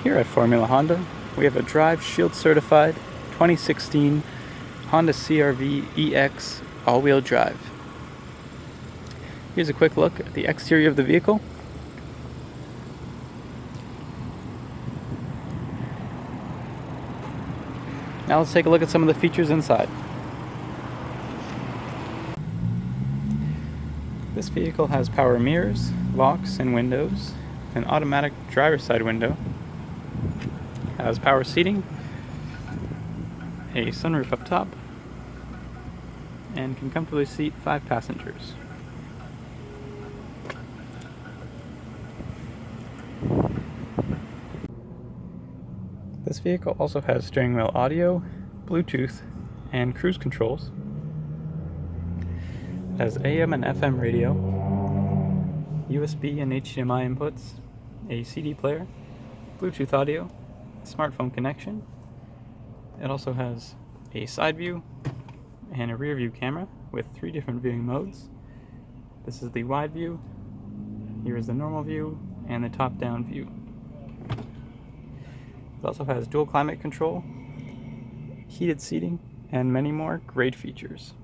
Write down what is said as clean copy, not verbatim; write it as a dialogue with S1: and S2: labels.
S1: Here at Formula Honda, we have a Drive Shield certified 2016 Honda CR-V EX all-wheel drive. Here's a quick look at the exterior of the vehicle. Now let's take a look at some of the features inside. This vehicle has power mirrors, locks and windows, an automatic driver's side window, has power seating, a sunroof up top, and can comfortably seat 5 passengers. This vehicle also has steering wheel audio, Bluetooth, and cruise controls. It has AM and FM radio, USB and HDMI inputs, a CD player, Bluetooth audio, smartphone connection. It also has a side view and a rear view camera with 3 different viewing modes. This is the wide view, here is the normal view, and the top-down view. It also has dual climate control, heated seating, and many more great features.